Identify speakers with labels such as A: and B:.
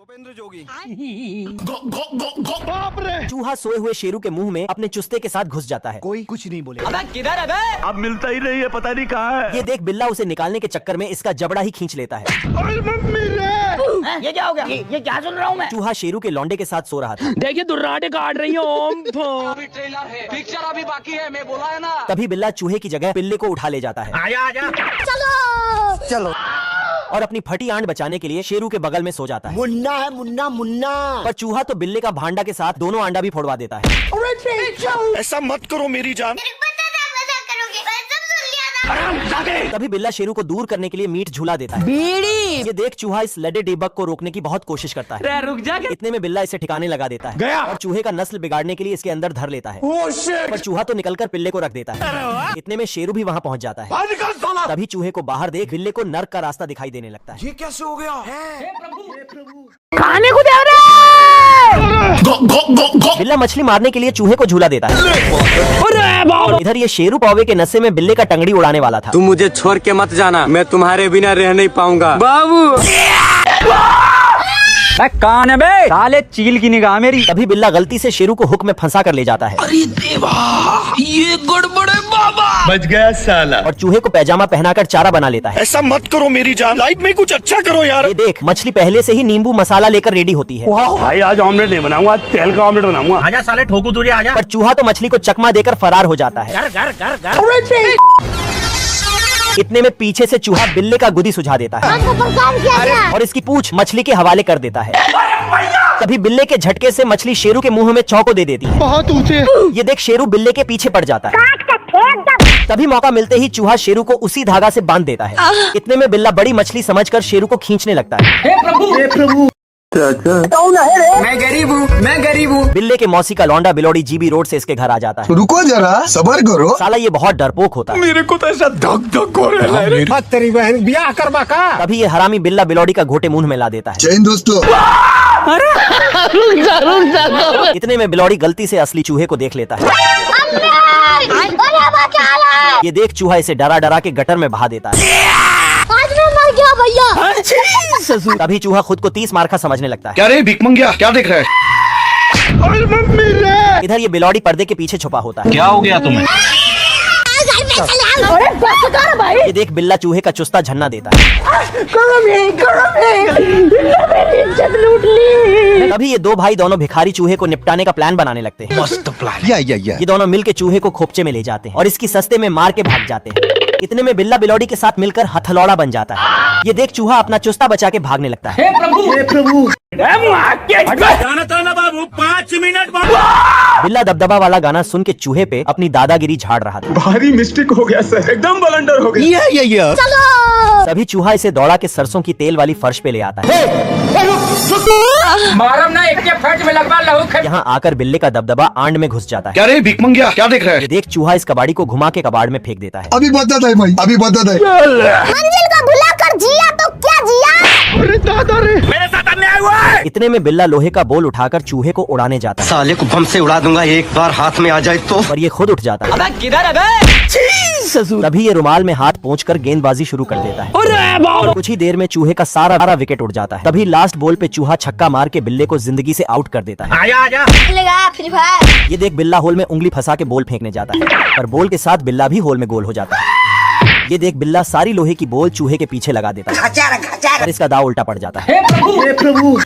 A: भूपेंद्र जोगी।
B: चूहा सोए हुए शेरू के मुंह में अपने चुस्ते के साथ घुस जाता है।
C: कोई कुछ नहीं बोले।
A: अबे किधर है बे?
D: अब मिलता ही नहीं है, पता नहीं कहाँ है।
B: ये देख बिल्ला उसे निकालने के चक्कर में इसका जबड़ा ही खींच लेता है।
A: ये क्या हो गया? ये क्या सुन रहा हूँ मैं?
B: चूहा शेरू के लौंडे के साथ सो रहा था।
E: देखिए दुर्राटे काट रही है ओम।
A: अभी ट्रेलर है, पिक्चर अभी बाकी है, मैं बोला है ना।
B: तभी बिल्ला चूहे की जगह पिल्ले को उठा ले जाता है
A: आजा आजा।
C: चलो
B: और अपनी फटी आंट बचाने के लिए शेरू के बगल में सो जाता है।
C: मुन्ना है, मुन्ना मुन्ना।
B: पर चूहा तो बिल्ले का भांडा के साथ दोनों अंडा भी फोड़वा देता है।
D: ऐसा मत करो मेरी जान।
B: तभी बिल्ला शेरू को दूर करने के लिए मीट झूला देता है। ये देख चूहा इस लड़े डेबक को रोकने की बहुत कोशिश करता है।
E: रुक जा।
B: इतने में बिल्ला इसे ठिकाने लगा देता है
D: गया।
B: और चूहे का नस्ल बिगाड़ने के लिए इसके अंदर धर लेता है। पर चूहा तो निकलकर पिल्ले को रख देता है। इतने में शेरू भी वहाँ पहुँच जाता है। तभी चूहे को बाहर देख बिल्ले को नर्क का रास्ता दिखाई देने लगता है।
C: ये कैसे हो गया?
E: खाने को दे रहे।
B: बिल्ला मछली मारने के लिए चूहे को झूला देता है। और इधर ये शेरू पौवे के नशे में बिल्ले का टंगड़ी उड़ाने वाला था।
F: तुम मुझे छोड़ के मत जाना, मैं तुम्हारे बिना रह नहीं पाऊंगा। बाबू कान है बे, साले चील की निगाह मेरी।
B: तभी बिल्ला गलती से शेरू को हुक में फंसा कर ले जाता है।
D: अरे देवा, ये गड़बड़े बाबा। बच गया साला।
B: और चूहे को पैजामा पहनाकर चारा बना लेता है।
D: ऐसा मत करो मेरी जान, लाइफ में कुछ अच्छा करो यार।
B: ये देख मछली पहले से ही नींबू मसाला लेकर रेडी होती है।
D: भाई आज ऑमलेट नहीं बनाऊंगा, आज तेल का ऑमलेट बनाऊंगा।
A: आजा साले ठोकू तुझे आजा।
B: पर चूहा तो मछली को चकमा देकर फरार हो जाता है।
A: घर घर घर घर।
B: इतने में पीछे से चूहा बिल्ले का गुदी सुझा देता है और इसकी पूंछ मछली के हवाले कर देता है। तभी बिल्ले के झटके से मछली शेरू के मुंह में चौको दे देती है।
D: बहुत ऊंचे।
B: ये देख शेरू बिल्ले के पीछे पड़ जाता है। तभी मौका मिलते ही चूहा शेरू को उसी धागा से बांध देता है। इतने में बिल्ला बड़ी मछली समझकर शेरू को खींचने लगता है।
A: हे प्रभु।
F: मैं गरीब हूँ, मैं गरीब हूँ।
B: बिल्ले के मौसी का लौंडा बिलोड़ी जीबी रोड से इसके घर आ जाता है।
C: रुको जरा, सबर करो।
B: साला ये बहुत डरपोक होता है।
D: मेरे को तो ऐसा धक धक हो रहा है।
C: तेरी बहन ब्याह करवा का।
B: तभी ये हरामी बिल्ला बिलोड़ी का घोटे मुंह में ला देता है।
C: जैन दोस्तों।
B: इतने में बिलोड़ी गलती से असली चूहे को देख लेता है। ये देख चूहा इसे डरा डरा के गटर में बहा देता है। तभी चूहा खुद को 30 मार का समझने लगता है।
D: क्या रे भिख मंगिया, क्या देख रहा है?
B: इधर ये बिलोड़ी पर्दे के पीछे छुपा होता है।
D: क्या हो गया तुम्हें?
B: ये देख बिल्ला चूहे का चुस्ता झन्ना देता है। तभी ये दो भाई दोनों भिखारी चूहे को निपटाने का प्लान बनाने लगते हैं।
D: मस्त प्लान।
B: ये दोनों मिलके चूहे को खोपचे में ले जाते हैं और इसकी सस्ते में मार के भाग जाते हैं। इतने में बिल्ला बिलोड़ी के साथ मिलकर हथलौड़ा बन जाता है। ये देख चूहा अपना चुस्ता बचा के भागने लगता है।
A: हे प्रभु।
D: जाना था ना बाबू, 5 मिनट बाबू।
B: बिल्ला दबदबा वाला गाना सुन के चूहे पे अपनी दादागिरी झाड़ रहा था।
D: भारी मिस्टेक हो गया सर, एकदम ब्लंडर हो गया।
B: तभी चूहा इसे दौड़ा के सरसों की तेल वाली फर्श पे ले आता है।
A: मारम ना एक के फट में लगवा लहू।
B: यहाँ आकर बिल्ले का दबदबा आंड में घुस जाता है।
D: क्या रे भिख मंगिया, क्या देख रहा
B: ये
D: है?
B: देख चूहा इस कबाड़ी को घुमा के कबाड़ में फेंक देता है।
C: अभी बता दे भाई, अभी बता दे।
G: मंजिल को भुलाकर जिया तो क्या जिया।
D: अरे दादा रे, मेरे साथ अन्याय हुआ है।
B: इतने में बिल्ला लोहे का बोल उठाकर चूहे को उड़ाने जाता है।
F: साले को बम से उड़ा दूंगा, एक बार हाथ में आ जाए तो।
B: पर ये खुद उठ जाता है।
A: अबे किधर है बे?
B: तभी ये रुमाल में हाथ पोंछकर गेंदबाजी शुरू कर देता है। कुछ ही देर में चूहे का सारा विकेट उड़ जाता है। तभी लास्ट बॉल पे चूहा छक्का मार के बिल्ले को जिंदगी से आउट कर देता है।
A: आजा आजा।
G: Free fire.
B: ये देख बिल्ला होल में उंगली फंसा के बॉल फेंकने जाता है, पर बॉल के साथ बिल्ला भी होल में गोल हो जाता है। ये देख बिल्ला सारी लोहे की बॉल चूहे के पीछे लगा देता है और इसका दाव उल्टा पड़ जाता है।
A: हे प्रभु।